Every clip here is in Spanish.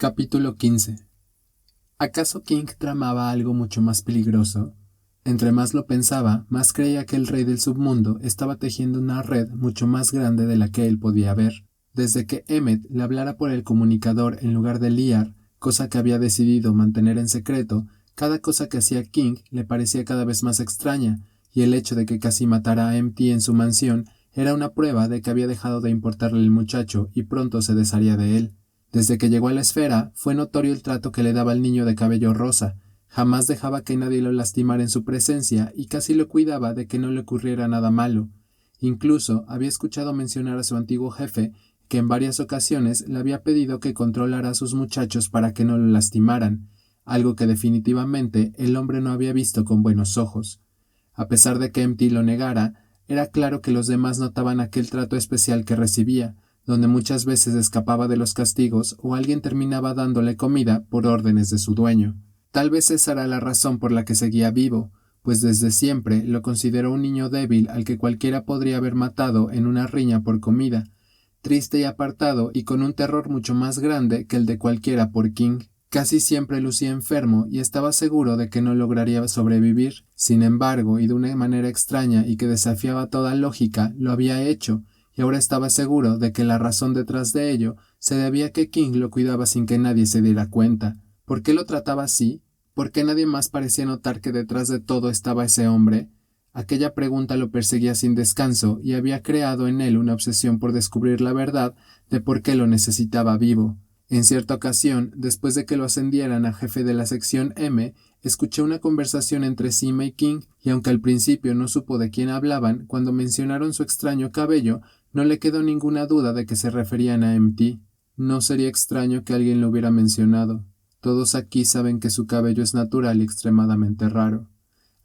Capítulo 15. ¿Acaso King tramaba algo mucho más peligroso? Entre más lo pensaba, más creía que el rey del submundo estaba tejiendo una red mucho más grande de la que él podía ver. Desde que Emmet le hablara por el comunicador en lugar de Liar, cosa que había decidido mantener en secreto, cada cosa que hacía King le parecía cada vez más extraña, y el hecho de que casi matara a MT en su mansión era una prueba de que había dejado de importarle el muchacho y pronto se desharía de él. Desde que llegó a la esfera, fue notorio el trato que le daba al niño de cabello rosa. Jamás dejaba que nadie lo lastimara en su presencia y casi lo cuidaba de que no le ocurriera nada malo. Incluso había escuchado mencionar a su antiguo jefe que en varias ocasiones le había pedido que controlara a sus muchachos para que no lo lastimaran, algo que definitivamente el hombre no había visto con buenos ojos. A pesar de que MT lo negara, era claro que los demás notaban aquel trato especial que recibía, donde muchas veces escapaba de los castigos o alguien terminaba dándole comida por órdenes de su dueño. Tal vez esa era la razón por la que seguía vivo, pues desde siempre lo consideró un niño débil al que cualquiera podría haber matado en una riña por comida, triste y apartado y con un terror mucho más grande que el de cualquiera por King. Casi siempre lucía enfermo y estaba seguro de que no lograría sobrevivir. Sin embargo, y de una manera extraña y que desafiaba toda lógica, lo había hecho, y ahora estaba seguro de que la razón detrás de ello se debía a que King lo cuidaba sin que nadie se diera cuenta. ¿Por qué lo trataba así? ¿Por qué nadie más parecía notar que detrás de todo estaba ese hombre? Aquella pregunta lo perseguía sin descanso y había creado en él una obsesión por descubrir la verdad de por qué lo necesitaba vivo. En cierta ocasión, después de que lo ascendieran a jefe de la sección M, escuché una conversación entre Sima y King, y aunque al principio no supo de quién hablaban, cuando mencionaron su extraño cabello, no le quedó ninguna duda de que se referían a MT. No sería extraño que alguien lo hubiera mencionado. Todos aquí saben que su cabello es natural y extremadamente raro.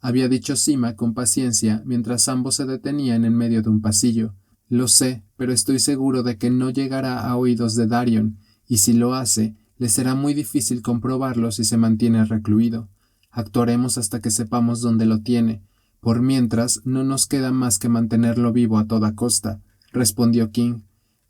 Había dicho Sima con paciencia mientras ambos se detenían en medio de un pasillo. Lo sé, pero estoy seguro de que no llegará a oídos de Darion, y si lo hace, le será muy difícil comprobarlo si se mantiene recluido. Actuaremos hasta que sepamos dónde lo tiene. Por mientras, no nos queda más que mantenerlo vivo a toda costa, respondió King.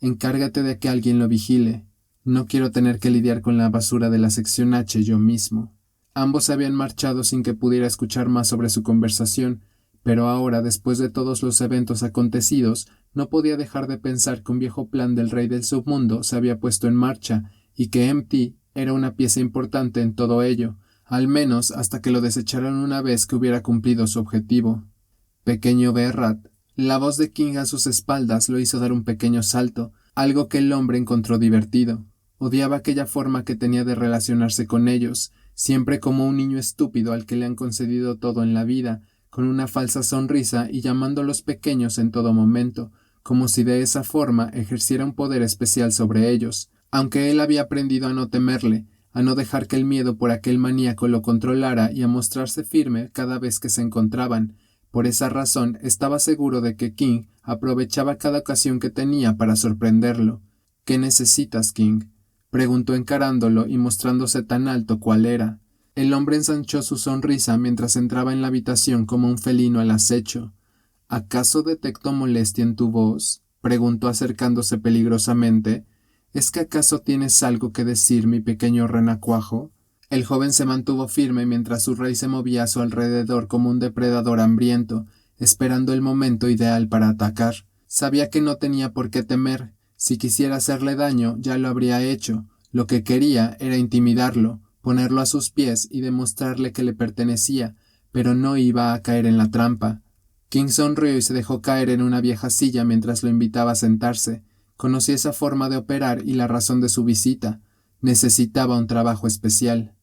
Encárgate de que alguien lo vigile. No quiero tener que lidiar con la basura de la sección H yo mismo. Ambos se habían marchado sin que pudiera escuchar más sobre su conversación, pero ahora, después de todos los eventos acontecidos, no podía dejar de pensar que un viejo plan del rey del submundo se había puesto en marcha, y que MT era una pieza importante en todo ello, al menos hasta que lo desecharan una vez que hubiera cumplido su objetivo. Pequeño Berrat. La voz de King a sus espaldas lo hizo dar un pequeño salto, algo que el hombre encontró divertido. Odiaba aquella forma que tenía de relacionarse con ellos, siempre como un niño estúpido al que le han concedido todo en la vida, con una falsa sonrisa y llamándolos pequeños en todo momento, como si de esa forma ejerciera un poder especial sobre ellos, aunque él había aprendido a no temerle, a no dejar que el miedo por aquel maníaco lo controlara y a mostrarse firme cada vez que se encontraban. Por esa razón estaba seguro de que King aprovechaba cada ocasión que tenía para sorprenderlo. ¿Qué necesitas, King?, preguntó encarándolo y mostrándose tan alto cual era. El hombre ensanchó su sonrisa mientras entraba en la habitación como un felino al acecho. ¿Acaso detecto molestia en tu voz?, preguntó acercándose peligrosamente. ¿Es que acaso tienes algo que decir, mi pequeño renacuajo? El joven se mantuvo firme mientras su rey se movía a su alrededor como un depredador hambriento, esperando el momento ideal para atacar. Sabía que no tenía por qué temer. Si quisiera hacerle daño, ya lo habría hecho. Lo que quería era intimidarlo, ponerlo a sus pies y demostrarle que le pertenecía, pero no iba a caer en la trampa. King sonrió y se dejó caer en una vieja silla mientras lo invitaba a sentarse. Conocía esa forma de operar y la razón de su visita. Necesitaba un trabajo especial.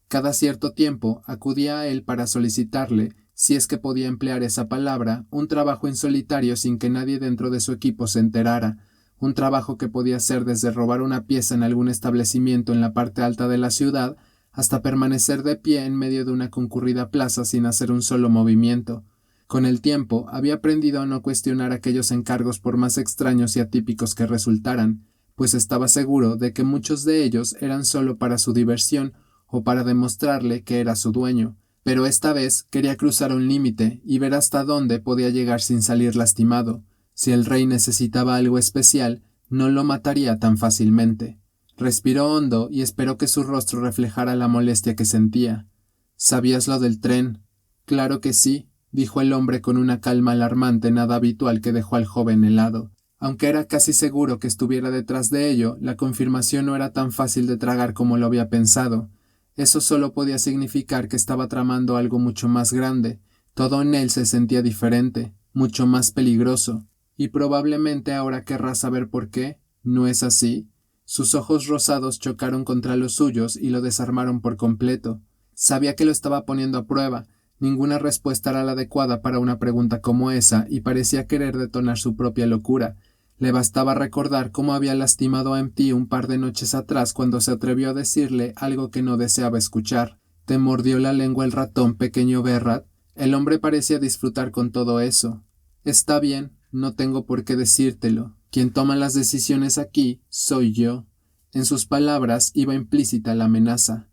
Cada cierto tiempo acudía a él para solicitarle, si es que podía emplear esa palabra, un trabajo en solitario sin que nadie dentro de su equipo se enterara, un trabajo que podía ser desde robar una pieza en algún establecimiento en la parte alta de la ciudad hasta permanecer de pie en medio de una concurrida plaza sin hacer un solo movimiento. Con el tiempo había aprendido a no cuestionar aquellos encargos por más extraños y atípicos que resultaran, pues estaba seguro de que muchos de ellos eran solo para su diversión o para demostrarle que era su dueño, pero esta vez quería cruzar un límite y ver hasta dónde podía llegar sin salir lastimado. Si el rey necesitaba algo especial, no lo mataría tan fácilmente. Respiró hondo y esperó que su rostro reflejara la molestia que sentía. ¿Sabías lo del tren? Claro que sí, dijo el hombre con una calma alarmante nada habitual que dejó al joven helado. Aunque era casi seguro que estuviera detrás de ello, la confirmación no era tan fácil de tragar como lo había pensado. Eso solo podía significar que estaba tramando algo mucho más grande. Todo en él se sentía diferente, mucho más peligroso. Y probablemente ahora querrá saber por qué. ¿No es así? Sus ojos rosados chocaron contra los suyos y lo desarmaron por completo. Sabía que lo estaba poniendo a prueba. Ninguna respuesta era la adecuada para una pregunta como esa y parecía querer detonar su propia locura. Le bastaba recordar cómo había lastimado a MT un par de noches atrás cuando se atrevió a decirle algo que no deseaba escuchar. ¿Te mordió la lengua el ratón, pequeño Berrat? El hombre parecía disfrutar con todo eso. Está bien, no tengo por qué decírtelo. Quien toma las decisiones aquí soy yo. En sus palabras iba implícita la amenaza.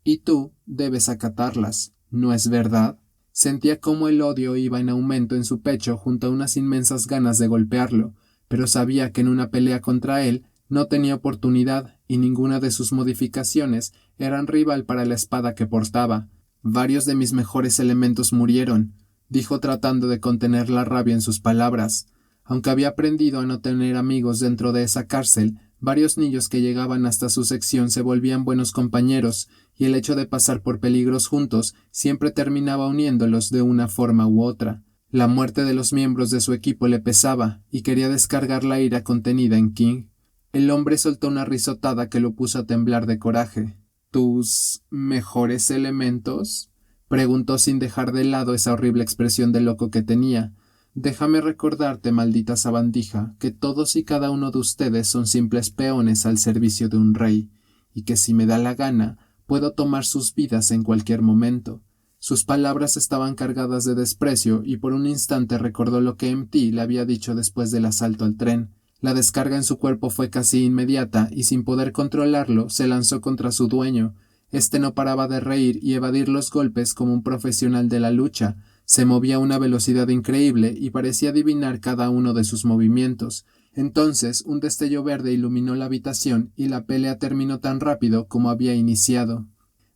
Y tú debes acatarlas, ¿no es verdad? Sentía cómo el odio iba en aumento en su pecho junto a unas inmensas ganas de golpearlo, pero sabía que en una pelea contra él no tenía oportunidad y ninguna de sus modificaciones eran rival para la espada que portaba. Varios de mis mejores elementos murieron, dijo tratando de contener la rabia en sus palabras. Aunque había aprendido a no tener amigos dentro de esa cárcel, varios niños que llegaban hasta su sección se volvían buenos compañeros, y el hecho de pasar por peligros juntos siempre terminaba uniéndolos de una forma u otra. La muerte de los miembros de su equipo le pesaba, y quería descargar la ira contenida en King. El hombre soltó una risotada que lo puso a temblar de coraje. ¿Tus mejores elementos? Preguntó sin dejar de lado esa horrible expresión de loco que tenía. Déjame recordarte, maldita sabandija, que todos y cada uno de ustedes son simples peones al servicio de un rey, y que si me da la gana, puedo tomar sus vidas en cualquier momento. Sus palabras estaban cargadas de desprecio y por un instante recordó lo que MT le había dicho después del asalto al tren. La descarga en su cuerpo fue casi inmediata y sin poder controlarlo se lanzó contra su dueño. Este no paraba de reír y evadir los golpes como un profesional de la lucha. Se movía a una velocidad increíble y parecía adivinar cada uno de sus movimientos. Entonces un destello verde iluminó la habitación y la pelea terminó tan rápido como había iniciado.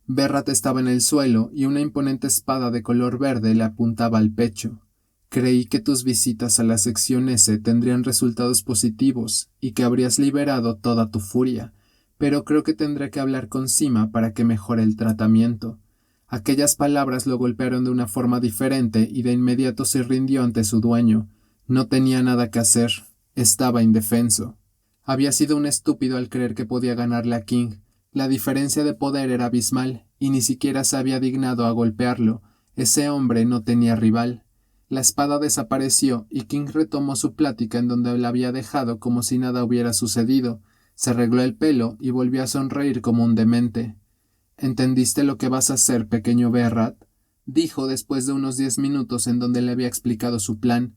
Berrat estaba en el suelo y una imponente espada de color verde le apuntaba al pecho. Creí que tus visitas a la sección S tendrían resultados positivos y que habrías liberado toda tu furia, pero creo que tendré que hablar con Sima para que mejore el tratamiento. Aquellas palabras lo golpearon de una forma diferente y de inmediato se rindió ante su dueño. No tenía nada que hacer. Estaba indefenso. Había sido un estúpido al creer que podía ganarle a King. La diferencia de poder era abismal, y ni siquiera se había dignado a golpearlo. Ese hombre no tenía rival. La espada desapareció, y King retomó su plática en donde la había dejado como si nada hubiera sucedido. Se arregló el pelo y volvió a sonreír como un demente. ¿Entendiste lo que vas a hacer, pequeño Berrat? Dijo después de unos 10 minutos en donde le había explicado su plan.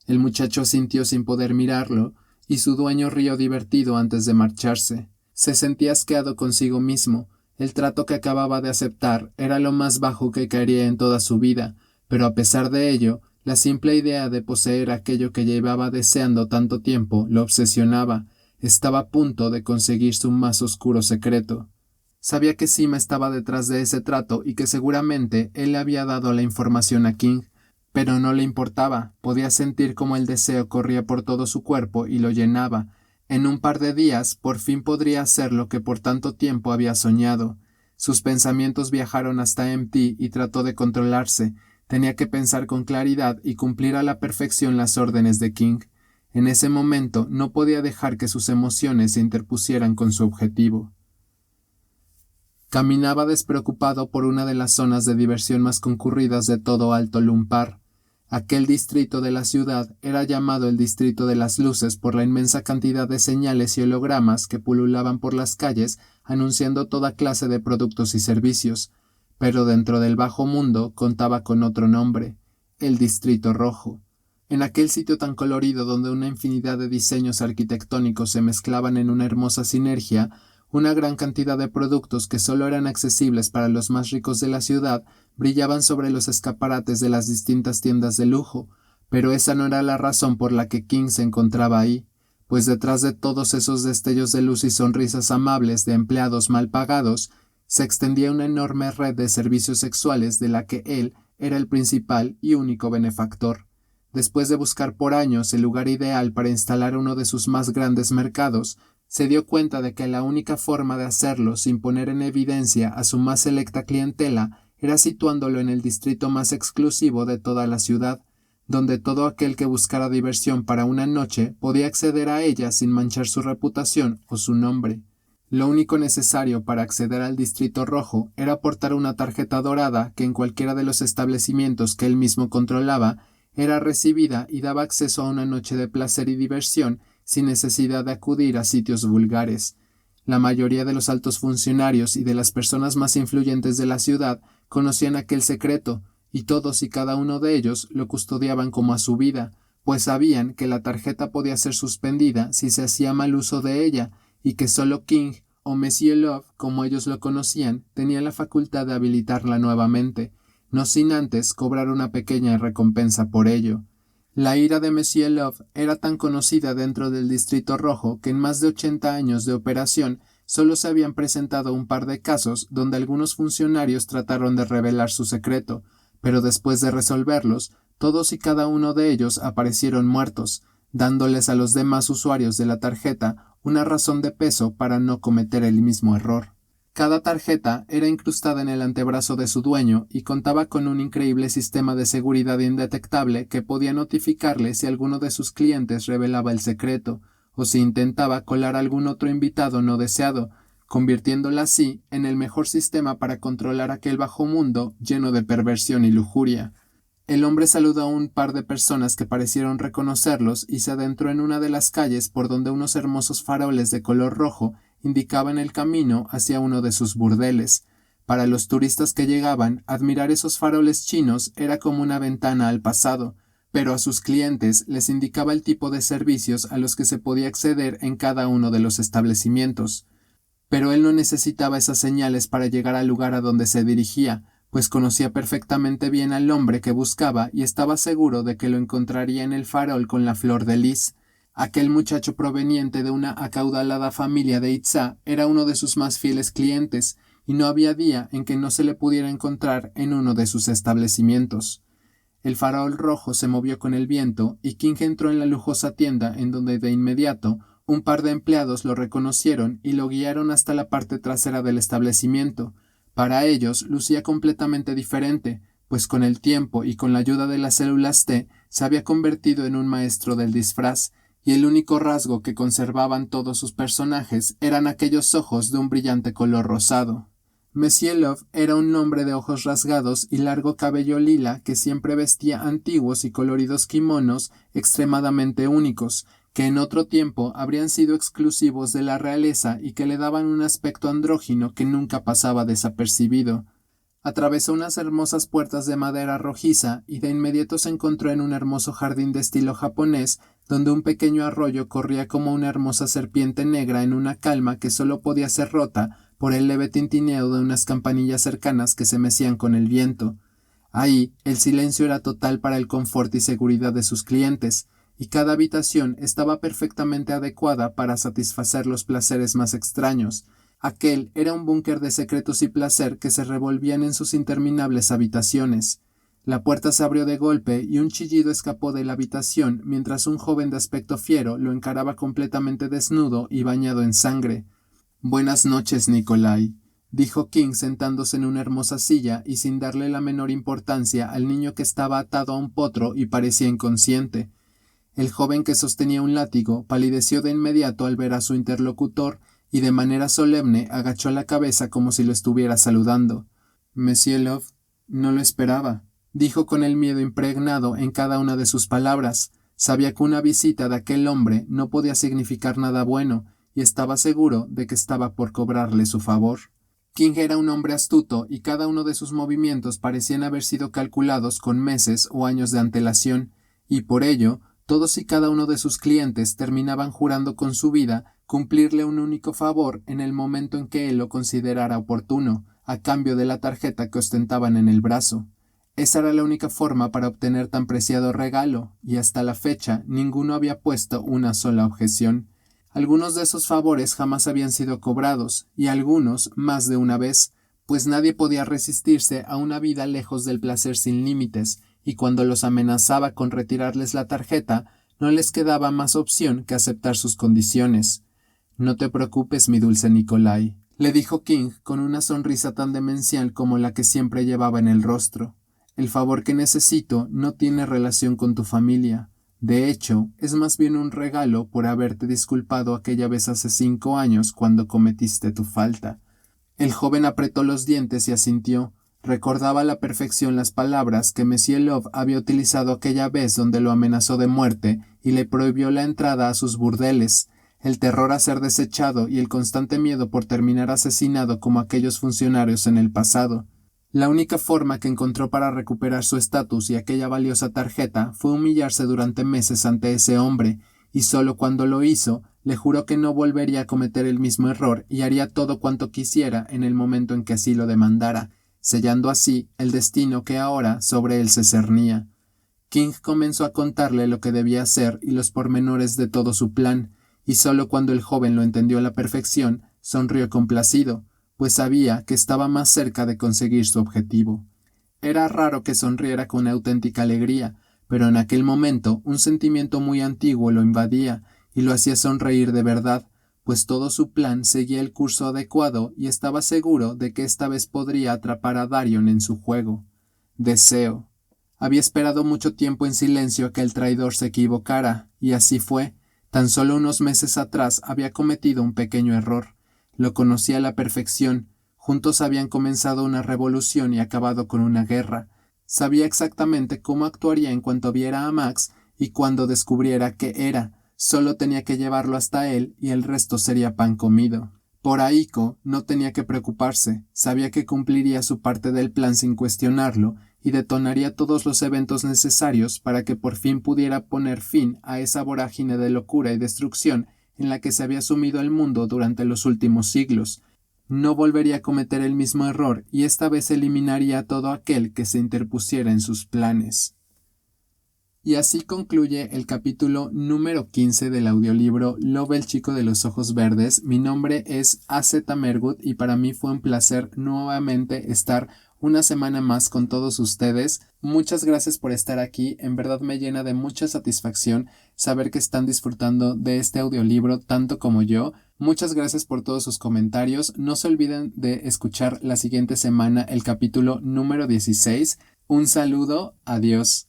El muchacho asintió sin poder mirarlo, y su dueño rió divertido antes de marcharse. Se sentía asqueado consigo mismo. El trato que acababa de aceptar era lo más bajo que caería en toda su vida, pero a pesar de ello, la simple idea de poseer aquello que llevaba deseando tanto tiempo lo obsesionaba. Estaba a punto de conseguir su más oscuro secreto. Sabía que Sima estaba detrás de ese trato y que seguramente él le había dado la información a King, pero no le importaba. Podía sentir cómo el deseo corría por todo su cuerpo y lo llenaba. En un par de días por fin podría hacer lo que por tanto tiempo había soñado. Sus pensamientos viajaron hasta MT y trató de controlarse. Tenía que pensar con claridad y cumplir a la perfección las órdenes de King. En ese momento no podía dejar que sus emociones se interpusieran con su objetivo. Caminaba despreocupado por una de las zonas de diversión más concurridas de todo Alto Lumpar. Aquel distrito de la ciudad era llamado el Distrito de las Luces por la inmensa cantidad de señales y hologramas que pululaban por las calles anunciando toda clase de productos y servicios, pero dentro del bajo mundo contaba con otro nombre, el Distrito Rojo. En aquel sitio tan colorido donde una infinidad de diseños arquitectónicos se mezclaban en una hermosa sinergia, una gran cantidad de productos que solo eran accesibles para los más ricos de la ciudad brillaban sobre los escaparates de las distintas tiendas de lujo, pero esa no era la razón por la que King se encontraba ahí. pues detrás de todos esos destellos de luz y sonrisas amables de empleados mal pagados, se extendía una enorme red de servicios sexuales de la que él era el principal y único benefactor. Después de buscar por años el lugar ideal para instalar uno de sus más grandes mercados, se dio cuenta de que la única forma de hacerlo sin poner en evidencia a su más selecta clientela era situándolo en el distrito más exclusivo de toda la ciudad, donde todo aquel que buscara diversión para una noche podía acceder a ella sin manchar su reputación o su nombre. Lo único necesario para acceder al Distrito Rojo era portar una tarjeta dorada que en cualquiera de los establecimientos que él mismo controlaba era recibida y daba acceso a una noche de placer y diversión sin necesidad de acudir a sitios vulgares. La mayoría de los altos funcionarios y de las personas más influyentes de la ciudad conocían aquel secreto, y todos y cada uno de ellos lo custodiaban como a su vida, pues sabían que la tarjeta podía ser suspendida si se hacía mal uso de ella, y que solo King o Monsieur Love, como ellos lo conocían, tenía la facultad de habilitarla nuevamente, no sin antes cobrar una pequeña recompensa por ello. La ira de Monsieur Love era tan conocida dentro del Distrito Rojo que en más de 80 años de operación solo se habían presentado un par de casos donde algunos funcionarios trataron de revelar su secreto, pero después de resolverlos, todos y cada uno de ellos aparecieron muertos, dándoles a los demás usuarios de la tarjeta una razón de peso para no cometer el mismo error. Cada tarjeta era incrustada en el antebrazo de su dueño y contaba con un increíble sistema de seguridad indetectable que podía notificarle si alguno de sus clientes revelaba el secreto, o si intentaba colar a algún otro invitado no deseado, convirtiéndola así en el mejor sistema para controlar aquel bajo mundo lleno de perversión y lujuria. El hombre saludó a un par de personas que parecieron reconocerlos y se adentró en una de las calles por donde unos hermosos faroles de color rojo indicaban el camino hacia uno de sus burdeles. Para los turistas que llegaban, admirar esos faroles chinos era como una ventana al pasado, pero a sus clientes les indicaba el tipo de servicios a los que se podía acceder en cada uno de los establecimientos. Pero él no necesitaba esas señales para llegar al lugar a donde se dirigía, pues conocía perfectamente bien al hombre que buscaba y estaba seguro de que lo encontraría en el farol con la flor de lis. Aquel muchacho proveniente de una acaudalada familia de Itzá era uno de sus más fieles clientes, y no había día en que no se le pudiera encontrar en uno de sus establecimientos. El farol rojo se movió con el viento, y King entró en la lujosa tienda en donde de inmediato un par de empleados lo reconocieron y lo guiaron hasta la parte trasera del establecimiento. Para ellos lucía completamente diferente, pues con el tiempo y con la ayuda de las células T se había convertido en un maestro del disfraz, y el único rasgo que conservaban todos sus personajes eran aquellos ojos de un brillante color rosado. Monsieur Love era un hombre de ojos rasgados y largo cabello lila que siempre vestía antiguos y coloridos kimonos extremadamente únicos, que en otro tiempo habrían sido exclusivos de la realeza y que le daban un aspecto andrógino que nunca pasaba desapercibido. Atravesó unas hermosas puertas de madera rojiza y de inmediato se encontró en un hermoso jardín de estilo japonés, donde un pequeño arroyo corría como una hermosa serpiente negra en una calma que solo podía ser rota por el leve tintineo de unas campanillas cercanas que se mecían con el viento. Ahí el silencio era total para el confort y seguridad de sus clientes, y cada habitación estaba perfectamente adecuada para satisfacer los placeres más extraños. Aquel era un búnker de secretos y placer que se revolvían en sus interminables habitaciones. La puerta se abrió de golpe y un chillido escapó de la habitación mientras un joven de aspecto fiero lo encaraba completamente desnudo y bañado en sangre. «Buenas noches, Nikolai», dijo King sentándose en una hermosa silla y sin darle la menor importancia al niño que estaba atado a un potro y parecía inconsciente. El joven que sostenía un látigo palideció de inmediato al ver a su interlocutor y de manera solemne agachó la cabeza como si lo estuviera saludando. «Monsieur Love, no lo esperaba», dijo con el miedo impregnado en cada una de sus palabras. Sabía que una visita de aquel hombre no podía significar nada bueno, y estaba seguro de que estaba por cobrarle su favor. King era un hombre astuto y cada uno de sus movimientos parecían haber sido calculados con meses o años de antelación, y por ello todos y cada uno de sus clientes terminaban jurando con su vida cumplirle un único favor en el momento en que él lo considerara oportuno, a cambio de la tarjeta que ostentaban en el brazo. Esa era la única forma para obtener tan preciado regalo, y hasta la fecha ninguno había puesto una sola objeción. Algunos de esos favores jamás habían sido cobrados, y algunos más de una vez, pues nadie podía resistirse a una vida lejos del placer sin límites, y cuando los amenazaba con retirarles la tarjeta, no les quedaba más opción que aceptar sus condiciones. No te preocupes, mi dulce Nikolai, le dijo King con una sonrisa tan demencial como la que siempre llevaba en el rostro. El favor que necesito no tiene relación con tu familia. De hecho, es más bien un regalo por haberte disculpado aquella vez hace 5 años cuando cometiste tu falta. El joven apretó los dientes y asintió. Recordaba a la perfección las palabras que Monsieur Love había utilizado aquella vez donde lo amenazó de muerte y le prohibió la entrada a sus burdeles. El terror a ser desechado y el constante miedo por terminar asesinado como aquellos funcionarios en el pasado. La única forma que encontró para recuperar su estatus y aquella valiosa tarjeta fue humillarse durante meses ante ese hombre, y solo cuando lo hizo, le juró que no volvería a cometer el mismo error y haría todo cuanto quisiera en el momento en que así lo demandara, sellando así el destino que ahora sobre él se cernía. King comenzó a contarle lo que debía hacer y los pormenores de todo su plan, y solo cuando el joven lo entendió a la perfección, sonrió complacido, pues sabía que estaba más cerca de conseguir su objetivo. Era raro que sonriera con auténtica alegría, pero en aquel momento un sentimiento muy antiguo lo invadía y lo hacía sonreír de verdad, pues todo su plan seguía el curso adecuado y estaba seguro de que esta vez podría atrapar a Darion en su juego. Deseo. Había esperado mucho tiempo en silencio a que el traidor se equivocara, y así fue. Tan solo unos meses atrás había cometido un pequeño error. Lo conocía a la perfección. Juntos habían comenzado una revolución y acabado con una guerra. Sabía exactamente cómo actuaría en cuanto viera a Max y cuando descubriera qué era. Solo tenía que llevarlo hasta él y el resto sería pan comido. Por Aiko no tenía que preocuparse. Sabía que cumpliría su parte del plan sin cuestionarlo y detonaría todos los eventos necesarios para que por fin pudiera poner fin a esa vorágine de locura y destrucción en la que se había sumido el mundo durante los últimos siglos. No volvería a cometer el mismo error y esta vez eliminaría a todo aquel que se interpusiera en sus planes. Y así concluye el capítulo número 15 del audiolibro Love, el chico de los ojos verdes. Mi nombre es A.Z. Mergut y para mí fue un placer nuevamente estar una semana más con todos ustedes. Muchas gracias por estar aquí, en verdad me llena de mucha satisfacción saber que están disfrutando de este audiolibro tanto como yo. Muchas gracias por todos sus comentarios. No se olviden de escuchar la siguiente semana el capítulo número 16. Un saludo, adiós.